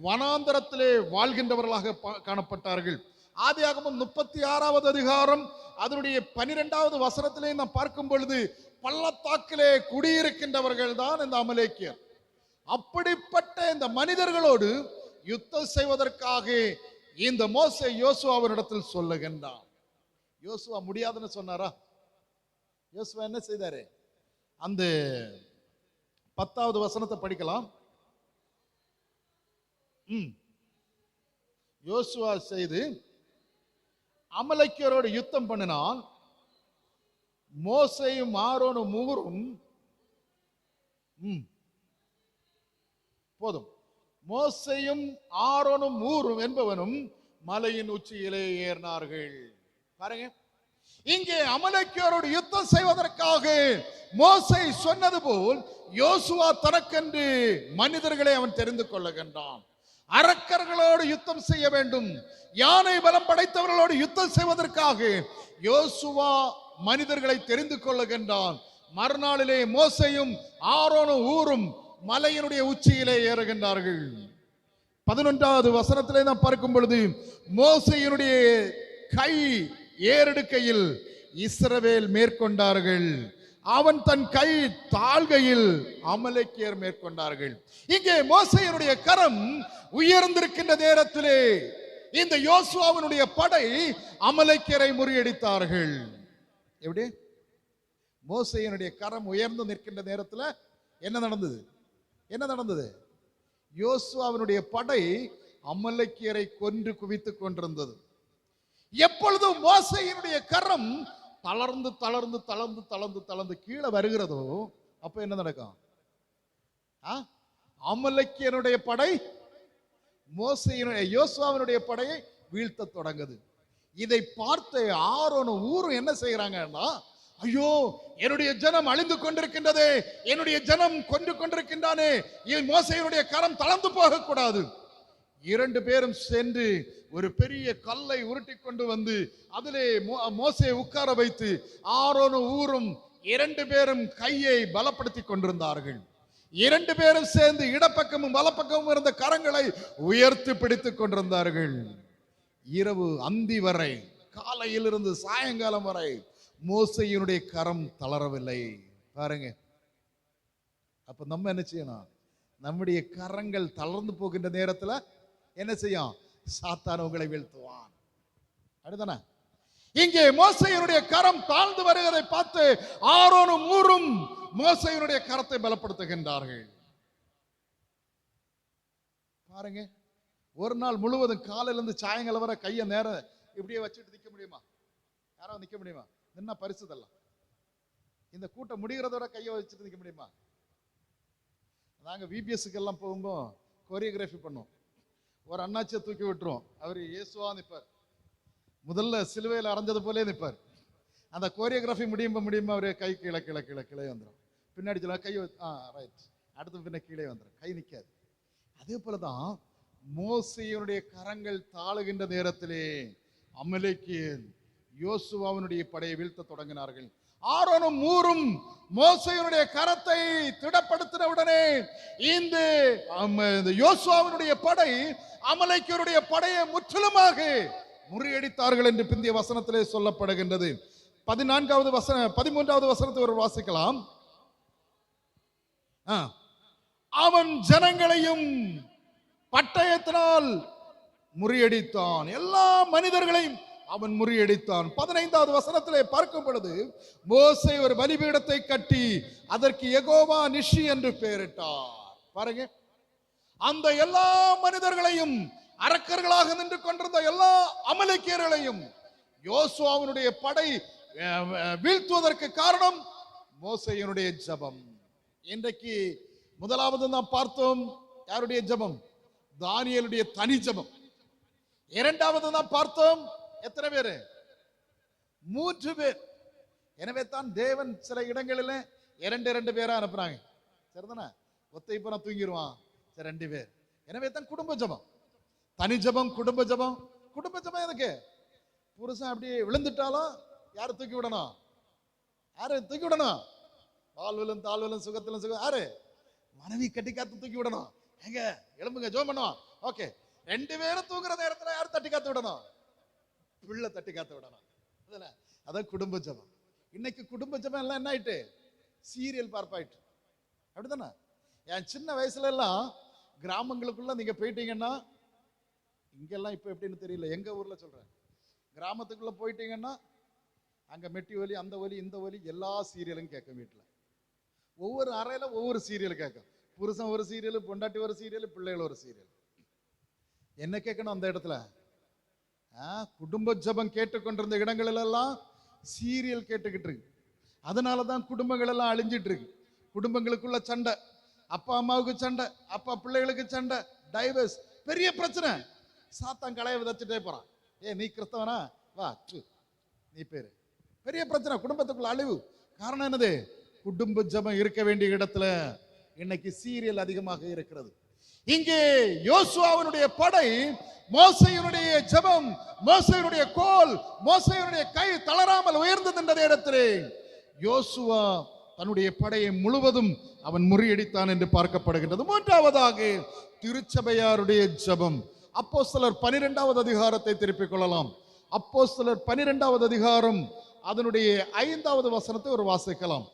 வனாந்தரத்திலே வாழ்கின்றவர்களாக காணப்பட்டார்கள். ஆதியாகமம் 36வது அதிகாரம் அதனுடைய 12வது வசனத்திலே நாம் பார்க்கும் பொழுது, பள்ளத்தாக்கிலே குடியிருக்கின்றவர்கள் தான் இந்த அமலேக்கியர். அப்படிப்பட்ட இந்த மனிதர்களோடு யுத்தம் செய்வதற்காக இந்த மோசே யோசுவாவினிடத்தில் சொல்லுகின்றான். யோசுவா முடியாதுன்னு சொன்னாரா? யோசுவா என்ன செய்தாரு? அந்த 10வது வசனத்தை படிக்கலாம். யோசுவா செய்து அமலேக்கியரோடு யுத்தம் பண்ணினான். மோசேயும் ஆரோனும் ஊரும் போதும். மோசேயும் ஆரோனும் ஊரும் என்பவனும் மலையின் உச்சியிலே ஏறினார்கள். பாருங்க, இங்கே அமலேக்கியரோடு யுத்தம் செய்வதற்காக மோசே சொன்னது போல் யோசுவா தனக்கென்று மனிதர்களை அவன் தெரிந்து கொள்ளுகின்றான். அரக்கர்களோடு யுத்தம் செய்ய வேண்டும், யானை பலம் படைத்தவர்களோடு யுத்தம் செய்வதற்காக யோசுவா மனிதர்களை தெரிந்து கொள்ளுகின்றான். மறுநாளிலே மோசேயும் ஆரோனும் ஊரும் மலையினுடைய உச்சியிலே ஏறுகின்றார்கள். 11வது வசனத்திலே நாம் பார்க்கும் பொழுது, மோசேயினுடைய கை ஏறெடுக்கையில் இஸ்ரவேல் மேற்கொண்டார்கள், அவன் தன் கை தாழ்கையில் அமலேக்கியர் மேற்கொண்டார்கள். இங்கே மோசேயினுடைய கரம் உயர்ந்திருக்கின்ற நேரத்திலே இந்த யோசுவாவினுடைய படை அமலேக்கியரை முறியடித்தார்கள். எப்படி? மோசேயினுடைய கரம் உயர்ந்து நிற்கின்ற நேரத்தில் என்ன நடந்தது? என்ன நடந்தது? யோசுவாவினுடைய படை அமலேக்கியரை கொன்று குவித்துக் கொண்டிருந்தது. எப்பொழுதும் மோசேயினுடைய கரம் தளர்ந்து தளர்ந்து தளர்ந்து தளர்ந்து தளர்ந்து கீழே வருகிறதோ அப்ப என்ன நடக்கும்? அமலேக்கியனுடைய படை யோசுவாவினுடைய படையை வீழ்த்த தொடங்குது. இதை பார்த்து ஆரோனும் ஊரும் என்ன செய்யறாங்கன்னா, ஐயோ என்னுடைய ஜனம் அழிந்து கொண்டிருக்கின்றதே, என்னுடைய ஜனம் கொண்டு கொண்டிருக்கின்றானே, மோசேயினுடைய கரம் தளர்ந்து போக கூடாது. 2 பேரும் சென்று ஒரு பெரிய கல்லை உருட்டி கொண்டு வந்து அதிலே மோசேயை உட்கார வைத்து ஆரோனும் ஊரும் 2 பேரும் கையை பலப்படுத்தி கொண்டிருந்தார்கள். 2 பேரும் சேர்ந்து இடப்பக்கமும் வலப்பக்கமும் இருந்த கரங்களை உயர்த்தி பிடித்துக் கொண்டிருந்தார்கள். இரவு அந்தி வரை, காலையிலிருந்து சாயங்காலம் வரை மோசேயினுடைய கரம் தளரவில்லை. பாருங்க, அப்ப நம்ம என்ன செய்யணும்? நம்முடைய கரங்கள் தளர்ந்து போகின்ற நேரத்தில் என்ன செய்யும்? சாத்தான் உங்களை வீழ்த்துவான். அடுத்தானே இங்கே மோசேயினுடைய கரம் தாழ்ந்து வருவதை பார்த்து ஆரோனும் ஊரும் மோசேயினுடைய கரத்தை பலப்படுத்துகின்றார்கள். பாருங்க, ஒரு நாள் முழுவதும் காலையிலிருந்து சாயங்காலம் வரை கையை நேரம் இப்படியே வச்சுட்டு நிக்க முடியுமா? யாராவது நிக்க முடியுமா? என்ன பரிசு தரலாம்? இந்த கூட்டம் முடிகிறதோட கையை வச்சுட்டு நிக்க முடியுமா? நாங்க விபிஎஸ்க்கு எல்லாம் போகும்போது கோரியோகிராஃபி பண்ணோம். ஒரு அண்ணாச்சியை தூக்கி விட்டுருவோம். அவர் இயேசுவா நிற்பார், முதல்ல சிலுவையில் அரைஞ்சது போலே நிற்பார். அந்த கோரியோகிராஃபி முடியுமா அவரு கை கீழே கீழே கீழே கீழே வந்துடும். பின்னாடி சொல்ல கை ரைட், அடுத்து பின்ன கீழே வந்துடும், கை நிற்காது. அதே போலதான் மோசேயினுடைய கரங்கள் தாழுகின்ற நேரத்திலே அமலேக்கியன் யோசுவாவினுடைய படையை வீழ்த்த தொடங்கினார்கள். ஆரோனும் ஊரும் மோசேயினுடைய கரத்தை திடப்படுத்தின உடனே இந்த யோசுவாவினுடைய படை அமலேக்கியருடைய படையை முற்றிலுமாக முறியடித்தார்கள் என்று பிந்திய வசனத்திலே சொல்லப்படுகின்றது. 13வது வசனத்தை ஒரு வாசிக்கலாம். அவன் ஜனங்களையும் பட்டயத்தினால் முறியடித்தான், எல்லா மனிதர்களையும் அவன் முறியடித்தான். 15வது வசனத்திலே பார்க்கும் பொழுது மோசே ஒரு பலிபீடத்தை கட்டி அதற்கு யெகோவா நிஷி என்று பெயரிட்டார். பாருங்க, அந்த எல்லா மனிதர்களையும், அரக்கர்களாக நின்று கொண்டிருந்த எல்லா அமலேக்கியர்களையும் யோசுவாவினுடைய படை வீழ்த்துவதற்கு காரணம் மோசேயினுடைய ஜெபம். இன்றைக்கு முதலாவது நாம் பார்த்தோம் யாருடைய ஜெபம்? தானியேலுடைய தனி ஜெபம். இரண்டாவது நாம் பார்த்தோம் எத்தனை பேரு? 3 பேர். எனவே தான் தேவன் சில இடங்களில் 2 பேரா அனுப்புறாங்க. சரிதானே? ஒத்தை இப்ப நான் தூங்கிடுவான், 2 பேர். எனவே தான் குடும்ப ஜெபம், தனி ஜெபம், குடும்ப ஜெபம். குடும்ப ஜெபம் எதுக்கு? புருஷன் அப்படியே விழுந்துட்டாலும் யாரு தூக்கி விடணும்? யாரு தூக்கி விடணும்? வாழ்விலும் தாழ்விலும் சுகத்திலும் சுகம் யாரு? மனைவி கட்டி காத்து தூக்கி விடணும். எங்க எலும்புங்க ஜெபம் பண்ணுவோம். ஓகே, 2 பேரும் தூங்குற நேரத்தில் யார் தட்டி காத்து விடணும்? பிள்ளை தட்டி காத்து விடணும். அதான் குடும்ப ஜெபம். இன்னைக்கு குடும்ப ஜெபம் எல்லாம் என்ன ஆயிட்டு? சீரியல் பார்ப்பாயிட்டு. அப்படித்தானே? என் சின்ன வயசுல எல்லாம் கிராமங்களுக்குள்ள நீங்க போயிட்டீங்கன்னா, இங்கெல்லாம் இப்ப எப்படின்னு தெரியல, எங்க ஊர்ல சொல்றேன், கிராமத்துக்குள்ள போயிட்டீங்கன்னா அங்க மெட்டி ஒலி, அந்த ஒலி, இந்த ஒலி, எல்லா சீரியலும் கேட்கும். வீட்டுல ஒவ்வொரு அறையில ஒவ்வொரு சீரியல் கேட்கும். புருஷன் ஒரு சீரியல், பொண்டாட்டி ஒரு சீரியல், பிள்ளைகள் ஒரு சீரியல். என்ன கேட்கணும் அந்த இடத்துல? குடும்ப ஜெபம் கேட்டுக்கொண்டிருந்த இடங்கள் எல்லாம் சீரியல் கேட்டுக்கிட்டு இருக்கு. அதனாலதான் குடும்பங்கள் எல்லாம் அழிஞ்சிட்டு இருக்கு. குடும்பங்களுக்குள்ள சண்டை, அப்பா அம்மாவுக்கு சண்டை, அப்பா பிள்ளைகளுக்கு சண்டை, டைவர்ஸ், பெரிய பிரச்சனை. சாத்தான் களைய விதைச்சுட்டே போறான். நீ கிறிஸ்தவனா வா, நீ பேரு, பெரிய பிரச்சனை, குடும்பத்துக்குள்ள அழிவு. காரணம் என்னது? குடும்ப ஜெபம் இருக்க வேண்டிய இடத்துல இன்னைக்கு சீரியல் அதிகமாக இருக்கிறது. இங்கே யோசுவாவினுடைய படை, மோசேயினுடைய ஜெபம், மோசேயினுடைய கோல், மோசேயினுடைய கை தளராமல் உயர்ந்தது என்ற இடத்திலே யோசுவா தன்னுடைய படையை முழுவதும் அவன் முறியடித்தான் என்று பார்க்கப்படுகின்றது. மூன்றாவதாக திருச்சபையாருடைய ஜெபம். அப்போஸ்தலர் 12வது அதிகாரத்தை திருப்பிக் கொள்ளலாம். அப்போஸ்தலர் 12வது அதிகாரம் அதனுடைய 5வது வசனத்தை ஒரு வாசிக்கலாம்.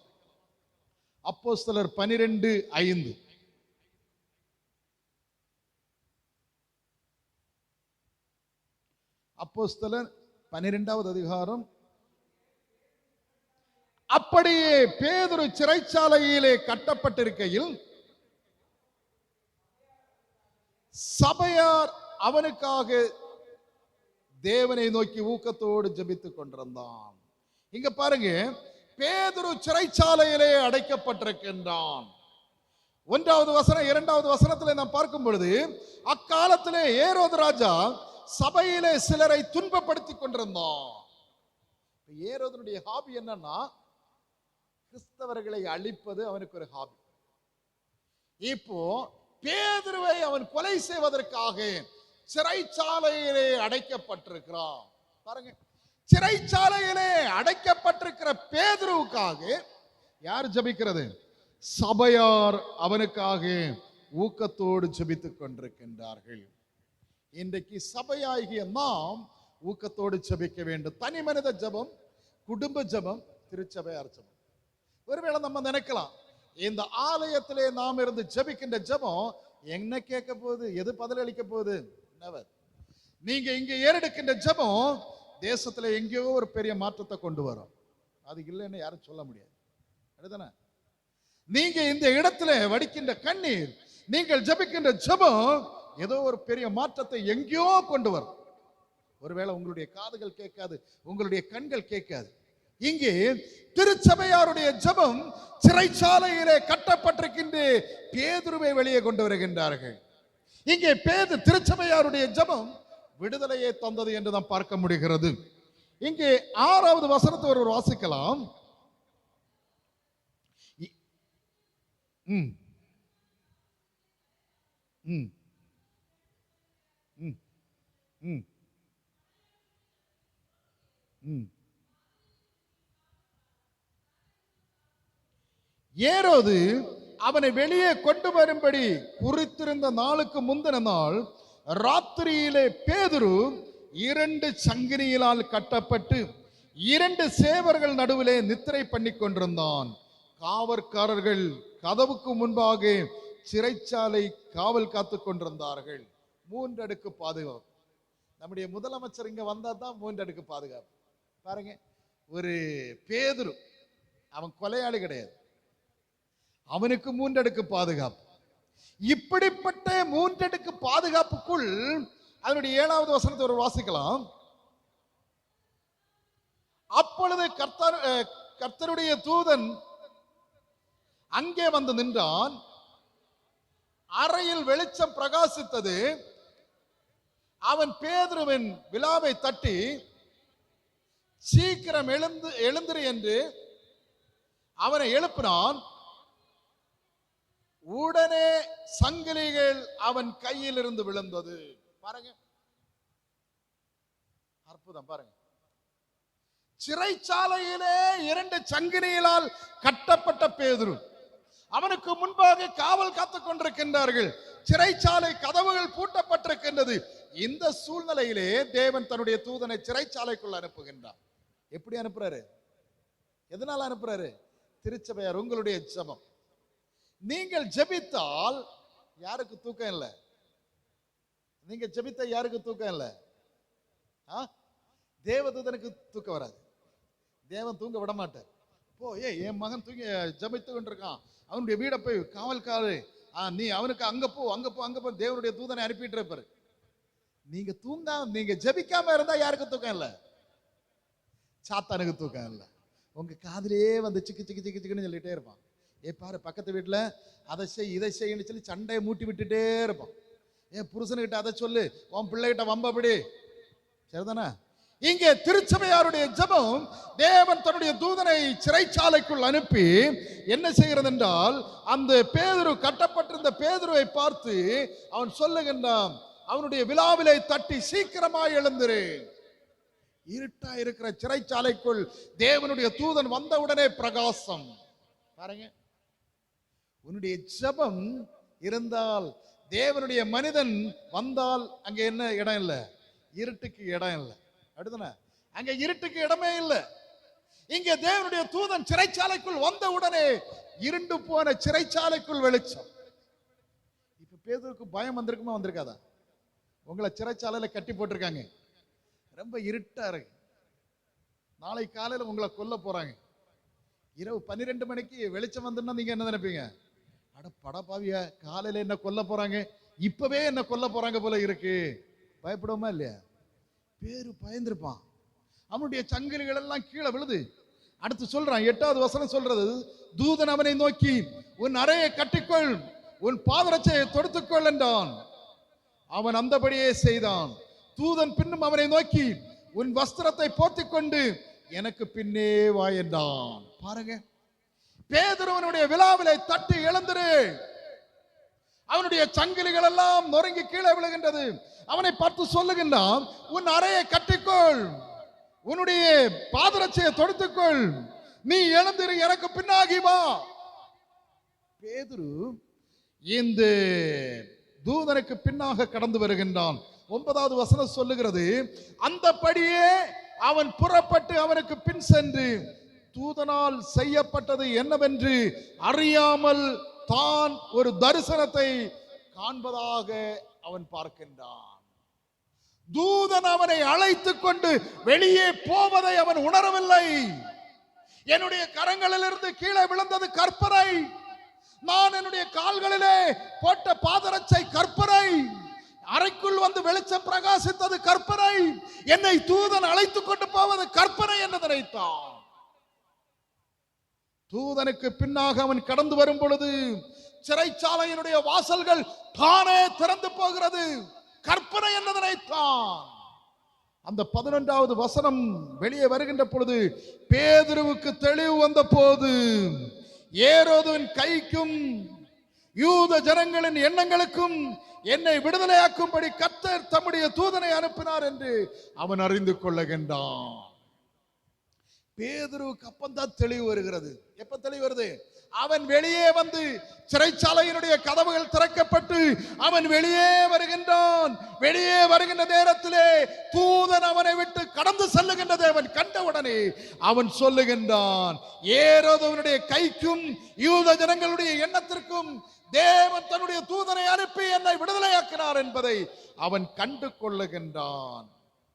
அப்போஸ்தலர் 12:5. அப்போஸ்தலர் 12வது அதிகாரம். அப்படியே பேதுரு சிறைச்சாலையிலே கட்டப்பட்டிருக்கையில் சபையார் அவனுக்காக தேவனை நோக்கி ஊக்கத்தோடு ஜெபித்துக் கொண்டிருந்தான். இங்க பாருங்க, பேதுரு சிறைச்சாலையிலே அடைக்கப்பட்டிருக்கின்றான். ஒன்றாவது வசனம் இரண்டாவது வசனத்திலே நாம் பார்க்கும் பொழுது, அக்காலத்திலே ஏரோது ராஜா சபையிலே சிலரை துன்பப்படுத்தி கொண்டிருந்தான். ஏரோதனுடைய ஹாபி என்னன்னா, கிறிஸ்தவர்களை அழிப்பது அவனுக்கு ஒரு ஹாபி. இப்போ பேதுருவை அவன் கொலை செய்வதற்காக சிறைச்சாலையிலே அடைக்கப்பட்டிருக்கிறான். பாருங்க, சிறைச்சாலையிலே அடைக்கப்பட்டிருக்கிற பேதுருவுக்காக யார் ஜெபிக்கிறது? சபையார் அவனுக்காக ஊக்கத்தோடு ஜெபித்துக் கொண்டிருக்கின்றார்கள். இன்றைக்கு சபையாகிய நாம் ஊக்கத்தோடு ஜெபிக்க வேண்டும். தனி மனித ஜெபம், குடும்ப ஜெபம், திருச்சபையார் ஜெபம். ஒருவேளை நம்ம நினைக்கலாம், இந்த ஆலயத்திலே நாம் இருந்து ஜெபிக்கின்ற ஜெபம் என்ன கேட்க போகுது, எது பதிலளிக்க போகுது? Never. நீங்க இங்க ஏறெடுக்கின்ற ஜெபம் தேசத்துல எங்கேயோ ஒரு பெரிய மாற்றத்தை கொண்டு வரும். அது இல்லைன்னு யாரும் சொல்ல முடியாது. அதுதானே? நீங்க இந்த இடத்துல வடிக்கின்ற கண்ணீர், நீங்கள் ஜெபிக்கின்ற ஜெபம் ஏதோ ஒரு பெரிய மாற்றத்தை எங்கேயோ கொண்டு வரும். ஒருவேளை உங்களுடைய காதுகள் கேட்காது, உங்களுடைய கண்கள் கேட்காது. இங்கே திருச்சபையாருடைய ஜெபம் சிறைச்சாலையிலே கட்டப்பட்டிருக்கின்ற பேதுருவை வெளியே கொண்டு வருகின்றார்கள். இங்கே திருச்சபையாருடைய ஜெபம் விடுதலையை தந்தது என்று நாம் பார்க்க முடிகிறது. இங்கே 6வது வசனத்தை ஒருவர் வாசிக்கலாம். ஏரோது அவனை வெளியே கொண்டு வரும்படி குறித்திருந்த நாளுக்கு முந்தின நாள் ராத்திரியிலே பேதுரு 2 சங்கிலிகளால் கட்டப்பட்டு 2 சேவர்கள் நடுவிலே நித்திரை பண்ணி கொண்டிருந்தான். காவற்காரர்கள் கதவுக்கு முன்பாக சிறைச்சாலை காவல் காத்து கொண்டிருந்தார்கள். 3 அடுக்கு பாதுகாப்பு. நம்முடைய முதலமைச்சர் இங்க வந்தா தான் 3 அடுக்கு பாதுகாப்பு. பாருங்க, ஒரு பேதுரு அவன் கொலையாளி கிடையாது, அவனுக்கு 3 அடுக்கு பாதுகாப்பு. இப்படிப்பட்ட 3 அடுக்கு பாதுகாப்புக்குள் அதனுடைய 7வது வசனத்தை ஒரு வாசிக்கலாம். அப்பொழுது கர்த்தருடைய தூதன் அங்கே வந்து நின்றான். அறையில் வெளிச்சம் பிரகாசித்தது. அவன் பேதுருவின் விலாவை தட்டி, சீக்கிரம் எழுந்திரு என்று அவனை எழுப்பினான். உடனே சங்கிலிகள் அவன் கையில் இருந்து விழுந்தது. பாருங்க, அற்புதம். பாருங்க, சிறைச்சாலையிலே 2 சங்கிலிகளால் கட்டப்பட்ட பேதுரு, அவனுக்கு முன்பாக காவல் காத்துக் கொண்டிருக்கின்றார்கள். சிறைச்சாலை கதவுகள் பூட்டப்பட்டிருக்கின்றது. இந்த சூழ்நிலையிலே தேவன் தன்னுடைய தூதனை சிறைச்சாலைக்குள் அனுப்புகின்றார். எப்படி அனுப்புறாரு? எதனால அனுப்புறாரு? திருச்சபையார் உங்களுடைய ஜெபம். நீங்கள் ஜெபித்தால் யாருக்கு தூக்கம் இல்லை? நீங்க ஜெபித்த யாருக்கு தூக்கம் இல்லை? தேவதூதனுக்கு தூக்கம் வராது. தேவன் தூங்க விட மாட்டார். என் மகன் தூங்கி ஜெபித்து கொண்டிருக்கான், அவனுடைய வீடை போய் காவல்காரு, நீ அவனுக்கு அங்க போ அங்க போ அங்க போ, தேவனுடைய தூதனை அனுப்பிட்டு இருப்பாரு. நீங்க நீங்க ஜெபிக்காம இருந்தா யாருக்கு தூக்கம் இல்லை? சாத்தானுக்கு தூக்கம் இல்லை. உங்க காதிலே வந்து சிக்கு சிக்கு சிக்கு சிக்குன்னு சொல்லிட்டே இருப்பான். பாரு, பக்கத்து வீட்டுல அதை செய் இதை செய்யன்னு சொல்லி சண்டையை மூட்டி விட்டுட்டே இருப்பான். புருஷனுக்கிட்ட அதை சொல்லு, உன் பிள்ளைகிட்ட வம்பபடி. சரிதானே? இங்கே திருச்சபையாருடைய ஜெபம் தேவன் தன்னுடைய தூதனை சிறைச்சாலைக்குள் அனுப்பி என்ன செய்கிறது என்றால், அந்த பேதுரு கட்டப்பட்டிருந்த பேதுருவை பார்த்து அவன் சொல்லுகின்றான், அவனுடைய விலாவிலை தட்டி சீக்கிரமாய் எழுந்திரு. இருட்டா இருக்கிற சிறைச்சாலைக்குள் தேவனுடைய தூதன் வந்தவுடனே பிரகாசம். பாருங்க, உன்னுடைய ஜெபம் இருந்தால், தேவனுடைய மனிதன் வந்தால் அங்க என்ன இடம் இல்லை? இருட்டுக்கு இடம் இல்லை. அடுத்தன அங்க இருட்டுக்கு இடமே இல்லை. இங்க தேவனுடைய தூதன் சிறைச்சாலைக்குள் வந்த உடனே இருண்டு போன சிறைச்சாலைக்குள் வெளிச்சம். இப்ப பேதுருக்கு பயம் வந்திருக்குமா? வந்திருக்காதா? உங்களை சிறைச்சாலையில கட்டி போட்டிருக்காங்க, ரொம்ப இருட்டா இருக்கு, நாளை காலையில உங்களை கொல்ல போறாங்க. இரவு 12 மணிக்கு வெளிச்சம் வந்துன்னா நீங்க என்ன நினைப்பீங்க? அட படப்பாவிய, காலையில என்ன கொல்ல போறாங்க, இப்பவே என்ன கொல்ல போறாங்க போல இருக்கு. பயப்படுவோமா இல்லையா? பேரு பயந்திருப்பான். அவனுடைய சங்கிலிகள் எல்லாம் கீழே விழுது. அடுத்து சொல்றான், 8வது வசனம் சொல்றது, தூதன் அவனை நோக்கி, உன் அறையை கட்டிக்கொள், உன் பாதரட்சையை தொடுத்துக்கொள் என்றான். அவன் அந்தபடியே செய்தான். தூதன் பின்னும் அவனை நோக்கி, உன் வஸ்திரத்தை போர்த்திக் கொண்டு எனக்கு பின்னே வா என்றான். பாருங்க, பேதுருவனுடைய விழாவிலை தட்டி எழுந்திரு. அவனுடைய சங்கிலிகள் எல்லாம் நொறுங்கி கீழே விழுகின்றது. அவனை பார்த்து சொல்லுகின்றான், உன் அறையை கட்டிக்கொள், உன்னுடைய பாதரட்சையை தொடுத்துக்கொள், நீ எழுந்திரு, எனக்கு பின்னாகி வா. பேதுரு இந்த தூதனுக்கு பின்னாக கடந்து வருகின்றான். 9வது வசனம் சொல்லுகிறது, அந்தபடியே அவன் புறப்பட்டு அவனுக்கு பின் சென்று தூதனால் செய்யப்பட்டது என்னவென்று அறியாமல் தான் ஒரு தரிசனத்தை காண்பதாக அவன் பார்க்கின்றான். தூதன் அவனை அழைத்துக் கொண்டு வெளியே போவதை அவன் உணரவில்லை. என்னுடைய கரங்களிலிருந்து கீழே விழுந்தது கற்பனை, நான் என்னுடைய கால்களிலே போட்ட பாதரட்சை கற்பனை, அறைக்குள் வந்து வெளிச்சம் பிரகாசித்தது கற்பனை, என்னை தூதன் அழைத்துக் கொண்டு போவது கற்பனை என்று நினைத்தான். தூதனுக்கு பின்னாக அவன் கடந்து வரும் பொழுது சிறைச்சாலையினுடைய வாசல்கள் தானே திறந்து போகிறது, கற்பனை என்று நினைத்தான். அந்த 11வது வசனம் வெளியே வருகின்ற பொழுது பேதுருவுக்கு தெளிவு வந்த போது ஏரோதுவின் கைக்கும் யூத ஜனங்களின் எண்ணங்களுக்கும் என்னை விடுதலையாக்கும்படி கர்த்தர் தம்முடைய தூதனை அனுப்பினார் என்று அவன் அறிந்து கொள்ளுகின்றான். பேதுருவுக்கு அப்பந்தான் தெளிவு வருகிறது. எப்ப தெளிவு வருது? அவன் வெளியே வந்து சிறைச்சாலையினுடைய கதவுகள் திறக்கப்பட்டு அவன் வெளியே வருகின்றான். வெளியே வருகின்ற நேரத்திலே தூதன் அவனை விட்டு கடந்து செல்லுகின்றதை அவன் கண்டவுடனே அவன் சொல்லுகின்றான், ஏரோதுவனுடைய கைக்கும் யூத ஜனங்களுடைய எண்ணத்திற்கும் தேவன் தன்னுடைய தூதனை அனுப்பி என்னை விடுதலையாக்கினார் என்பதை அவன் கண்டு கொள்ளுகின்றான்.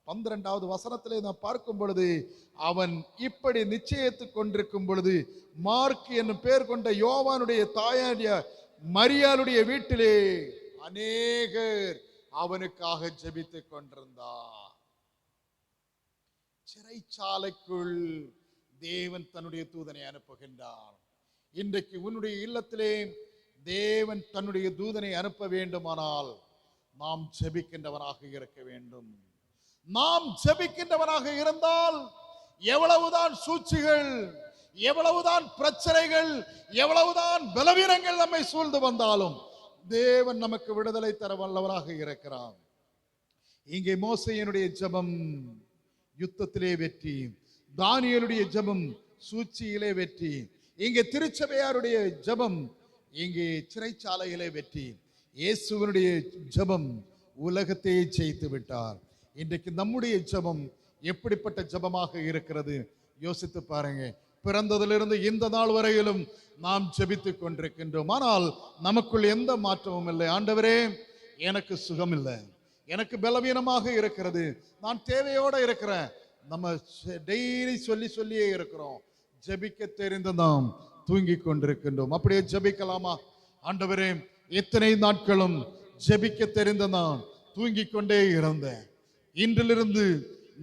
12வது வசனத்திலே நாம் பார்க்கும் பொழுது அவன் இப்படி நிச்சயித்துக் கொண்டிருக்கும் பொழுது மார்க் என்னும் பெயர் கொண்ட யோவானுடைய தாயாரிய மரியாளுடைய வீட்டிலே அநேகர் அவனுக்காக ஜெபித்துக் கொண்டிருந்தார். சிறைச்சாலைக்குள் தேவன் தன்னுடைய தூதனை அனுப்புகின்றார். இன்றைக்கு உன்னுடைய இல்லத்திலே தேவன் தன்னுடைய தூதனை அனுப்ப வேண்டுமானால் நாம் ஜெபிக்கின்றவனாக இருக்க வேண்டும். நாம் ஜெபிக்கின்றவனாக இருந்தால் எவ்வளவுதான் சூழ்ச்சிகள், எவ்வளவுதான் பிரச்சனைகள், எவ்வளவுதான் பலவீனங்கள் நம்மை சூழ்ந்து வந்தாலும் தேவன் நமக்கு விடுதலை தர வல்லவராக இருக்கிறார். இங்கே மோசேயினுடைய ஜெபம் யுத்தத்திலே வெற்றி, தானியேலுடைய ஜெபம் சூழ்ச்சியிலே வெற்றி, இங்கே திருச்சபையாருடைய ஜெபம் இங்கே சிறைச்சாலையிலே வெற்றி. இயேசுவினுடைய ஜெபம் உலகத்தையே ஜெயித்து விட்டார். இன்றைக்கு நம்முடைய ஜெபம் எப்படிப்பட்ட ஜெபமாக இருக்கிறது யோசித்து பாருங்க. பிறந்ததிலிருந்து இந்த நாள் வரையிலும் நாம் ஜெபித்துக் கொண்டிருக்கின்றோம். ஆனால் நமக்குள் எந்த மாற்றமும் இல்லை. ஆண்டவரே, எனக்கு சுகம் இல்லை, எனக்கு பலவீனமாக இருக்கிறது, நான் தேவையோட இருக்கிறேன். நம்ம டெய்லி சொல்லியே இருக்கிறோம். ஜெபிக்க தெரிந்து நாம் தூங்கி கொண்டிருக்கின்றோம். அப்படியே ஜெபிக்கலாமா? ஆண்டவரே, எத்தனை நாட்களும் ஜெபிக்க தெரிந்த நான் தூங்கிக் கொண்டே இருந்தேன். இன்றிலிருந்து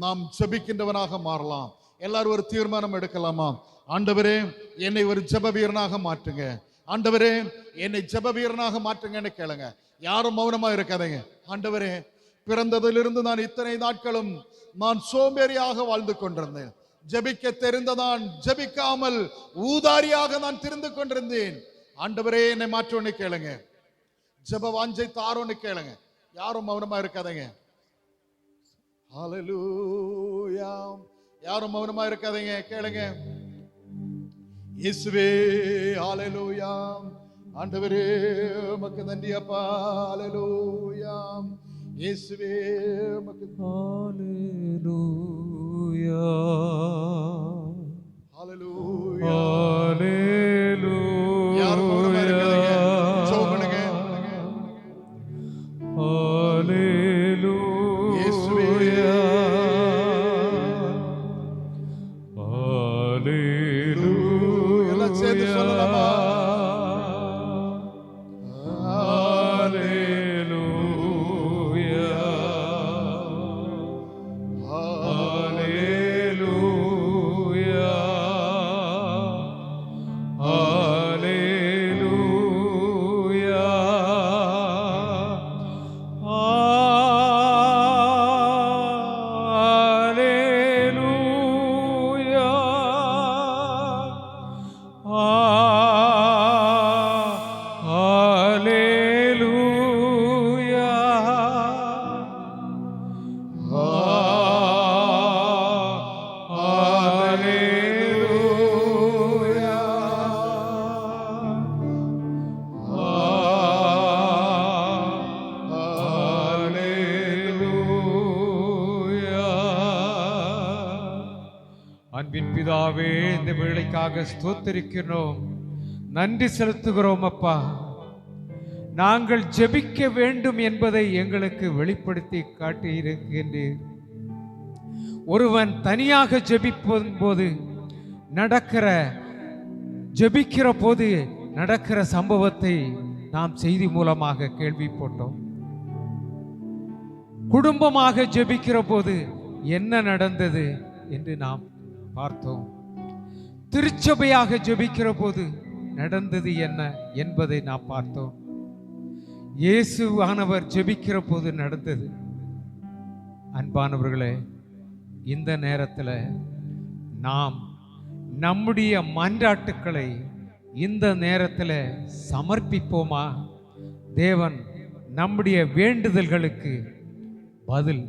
நாம் ஜெபிக்கின்றவனாக மாறலாம். எல்லாரும் ஒரு தீர்மானம் எடுக்கலாமா? ஆண்டவரே, என்னை ஒரு ஜெப வீரனாக மாற்றுங்க. ஆண்டவரே, என்னை ஜெப வீரனாக மாற்றுங்கன்னு கேளுங்க. யாரும் மௌனமா இருக்காதீங்க. ஆண்டவரே, பிறந்ததிலிருந்து நான் இத்தனை நாட்களும் நான் சோம்பேறியாக வாழ்ந்து கொண்டிருந்தேன். ஜெபிக்க தெரிந்த நான் ஜெபிக்காமல் ஊதாரியாக நான் திரிந்து கொண்டிருந்தேன். ஆண்டவரே, என்னை மாற்றோன்னு கேளுங்க. ஜெப வாஞ்சை தாரோன்னு கேளுங்க. யாரும் மௌனமா இருக்காதீங்க. ஹல்லேலூயா. யாரும் மௌனமா இருக்காதீங்க, கேளுங்க. இயேசுவே, ஹல்லேலூயா. ஆண்டவரே, உமக்கு நன்றி அப்பா. ஹல்லேலூயா. இயேசுவே, உமக்கு ஹல்லேலூயா. ஹல்லேலூயா. ஹல்லேலூயா. யாரும் மௌனமா இருக்காதீங்க, ஜெபம் பண்ணுங்க. ஹல்லேலூயா. இயேசுவே, ஹல்லேலூயா. எல்லாம் சேர்ந்து சொல்லலாமா? அன்பின் பிதாவே, இந்த வேளைக்காக ஸ்தோத்திரிக்கிறோம், நன்றி செலுத்துகிறோம் அப்பா. நாங்கள் ஜெபிக்க வேண்டும் என்பதை எங்களுக்கு வெளிப்படுத்தி காட்டியிருக்கின்றீர். ஒருவன் தனியாக ஜெபிக்கும் போது ஜெபிக்கிற போது நடக்கிற சம்பவத்தை நாம் செய்தி மூலமாக கேள்விப்பட்டோம். குடும்பமாக ஜெபிக்கிற போது என்ன நடந்தது என்று நாம் பார்த்தோம். திருச்சபையாக ஜெபிக்கிற போது நடந்தது என்ன என்பதை நாம் பார்த்தோம். இயேசுவானவர் ஜெபிக்கிற போது நடந்தது. அன்பானவர்களே, இந்த நேரத்தில் நாம் நம்முடைய மன்றாட்டுக்களை இந்த நேரத்தில் சமர்ப்பிப்போமா? தேவன் நம்முடைய வேண்டுதல்களுக்கு பதில்